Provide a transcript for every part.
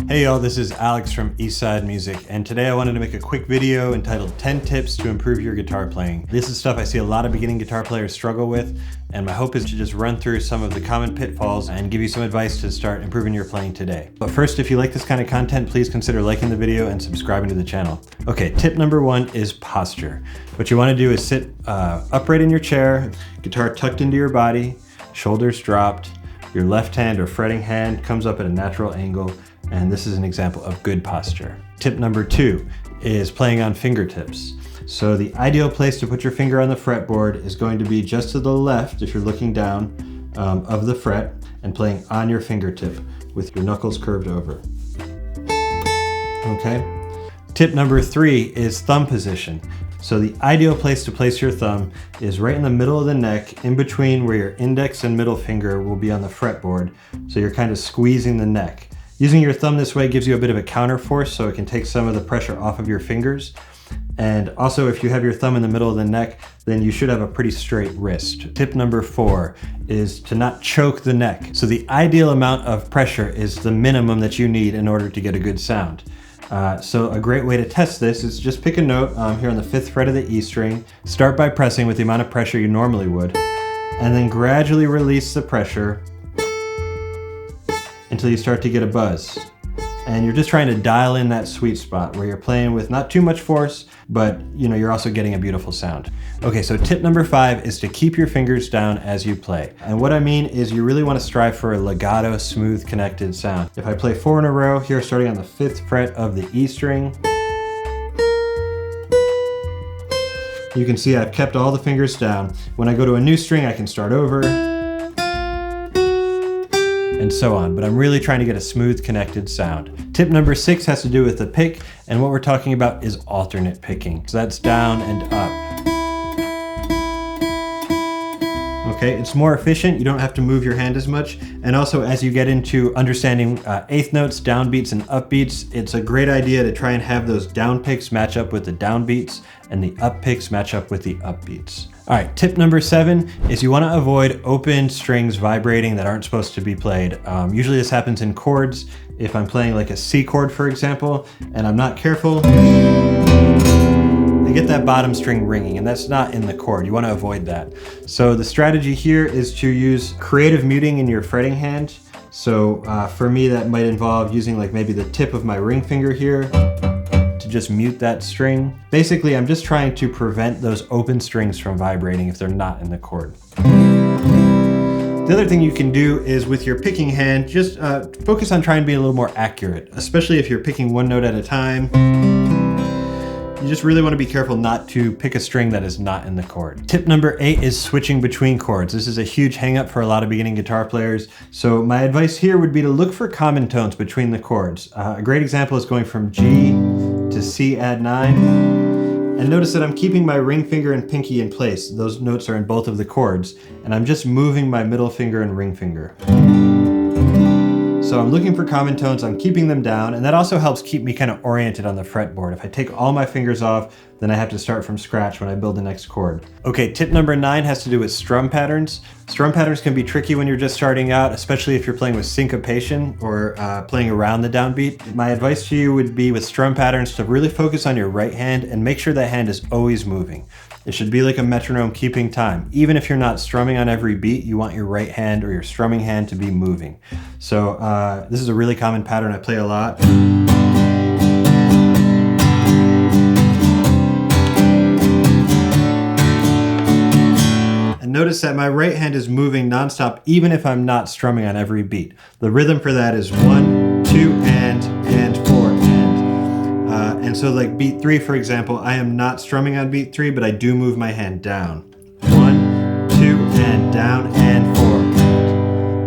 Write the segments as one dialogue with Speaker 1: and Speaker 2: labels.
Speaker 1: Hey y'all, this is Alex from Eastside Music, and today I wanted to make a quick video entitled 10 Tips to Improve Your Guitar Playing. This is stuff I see a lot of beginning guitar players struggle with, and my hope is to just run through some of the common pitfalls and give you some advice to start improving your playing today. But first, if you like this kind of content, please consider liking the video and subscribing to the channel. Okay, tip number one is posture. What you want to do is sit upright in your chair, guitar tucked into your body, shoulders dropped, your left hand or fretting hand comes up at a natural angle, and this is an example of good posture. Tip number two is playing on fingertips. So the ideal place to put your finger on the fretboard is going to be just to the left if you're looking down of the fret and playing on your fingertip with your knuckles curved over. Okay. Tip number three is thumb position. So the ideal place to place your thumb is right in the middle of the neck, in between where your index and middle finger will be on the fretboard. So you're kind of squeezing the neck. Using your thumb this way gives you a bit of a counter force, so it can take some of the pressure off of your fingers. And also, if you have your thumb in the middle of the neck, then you should have a pretty straight wrist. Tip number four is to not choke the neck. So the ideal amount of pressure is the minimum that you need in order to get a good sound. So a great way to test this is just pick a note here on the 5th fret of the E string, start by pressing with the amount of pressure you normally would, and then gradually release the pressure until you start to get a buzz. And you're just trying to dial in that sweet spot where you're playing with not too much force, but you're also getting a beautiful sound. Okay, so tip number five is to keep your fingers down as you play. And what I mean is you really want to strive for a legato, smooth, connected sound. If I play 4 in a row here, starting on the 5th fret of the E string, you can see I've kept all the fingers down. When I go to a new string, I can start over, and so on, but I'm really trying to get a smooth, connected sound. Tip number 6 has to do with the pick, and what we're talking about is alternate picking. So that's down and up. Okay, it's more efficient, you don't have to move your hand as much, and also as you get into understanding eighth notes, downbeats, and upbeats, it's a great idea to try and have those down picks match up with the downbeats, and the up picks match up with the upbeats. All right, tip number 7 is you want to avoid open strings vibrating that aren't supposed to be played. Usually this happens in chords. If I'm playing like a C chord, for example, and I'm not careful, I get that bottom string ringing, and that's not in the chord. You want to avoid that. So the strategy here is to use creative muting in your fretting hand. So for me, that might involve using like maybe the tip of my ring finger here to just mute that string. Basically, I'm just trying to prevent those open strings from vibrating if they're not in the chord. The other thing you can do is with your picking hand, just focus on trying to be a little more accurate, especially if you're picking one note at a time. You just really want to be careful not to pick a string that is not in the chord. Tip number 8 is switching between chords. This is a huge hang up for a lot of beginning guitar players. So my advice here would be to look for common tones between the chords. A great example is going from G to C add 9. And notice that I'm keeping my ring finger and pinky in place. Those notes are in both of the chords. And I'm just moving my middle finger and ring finger. So I'm looking for common tones, I'm keeping them down, and that also helps keep me kind of oriented on the fretboard. If I take all my fingers off, then I have to start from scratch when I build the next chord. Okay, tip number 9 has to do with strum patterns. Strum patterns can be tricky when you're just starting out, especially if you're playing with syncopation or playing around the downbeat. My advice to you would be with strum patterns to really focus on your right hand and make sure that hand is always moving. It should be like a metronome keeping time. Even if you're not strumming on every beat, you want your right hand or your strumming hand to be moving. So this is a really common pattern I play a lot. And notice that my right hand is moving nonstop even if I'm not strumming on every beat. The rhythm for that is 1, 2, and 4, and so like beat 3, for example, I am not strumming on beat 3, but I do move my hand down. 1, 2, and down, and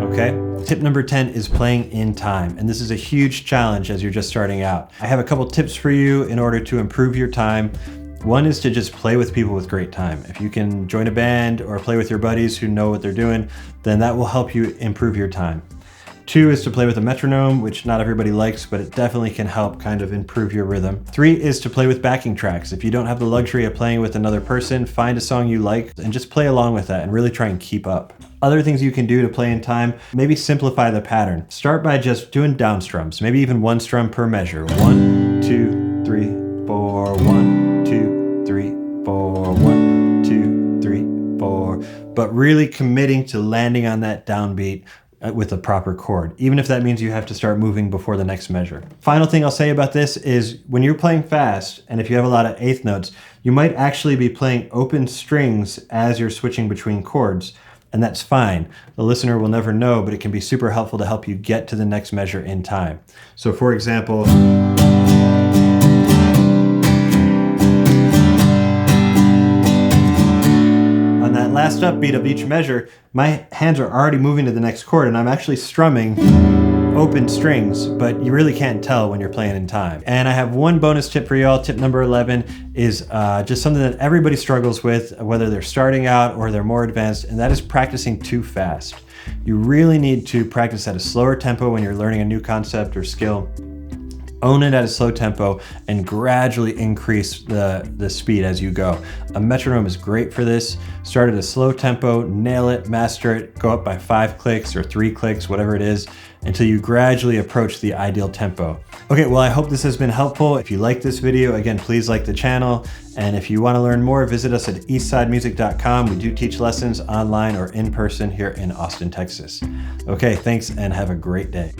Speaker 1: 4. Okay? Tip number 10 is playing in time, and this is a huge challenge as you're just starting out. I have a couple tips for you in order to improve your time. One is to just play with people with great time. If you can join a band or play with your buddies who know what they're doing, then that will help you improve your time. 2 is to play with a metronome, which not everybody likes, but it definitely can help kind of improve your rhythm. 3 is to play with backing tracks. If you don't have the luxury of playing with another person, find a song you like and just play along with that and really try and keep up. Other things you can do to play in time, maybe simplify the pattern. Start by just doing down strums, maybe even 1 strum per measure. 1, 2, 3, 4, 1, 2, 3, 4, 1, 2, 3, 4. But really committing to landing on that downbeat with a proper chord, even if that means you have to start moving before the next measure. Final thing I'll say about this is when you're playing fast, and if you have a lot of eighth notes, you might actually be playing open strings as you're switching between chords. And that's fine. The listener will never know, but it can be super helpful to help you get to the next measure in time. So for example, on that last upbeat of each measure, my hands are already moving to the next chord and I'm actually strumming open strings, but you really can't tell when you're playing in time. And I have one bonus tip for y'all. Tip number 11 is just something that everybody struggles with, whether they're starting out or they're more advanced, and that is practicing too fast. You really need to practice at a slower tempo when you're learning a new concept or skill. Own it at a slow tempo and gradually increase the speed as you go. A metronome is great for this. Start at a slow tempo, nail it, master it, go up by 5 clicks or 3 clicks, whatever it is, until you gradually approach the ideal tempo. Okay, well, I hope this has been helpful. If you like this video, again, please like the channel. And if you want to learn more, visit us at eastsidemusic.com. We do teach lessons online or in person here in Austin, Texas. Okay, thanks and have a great day.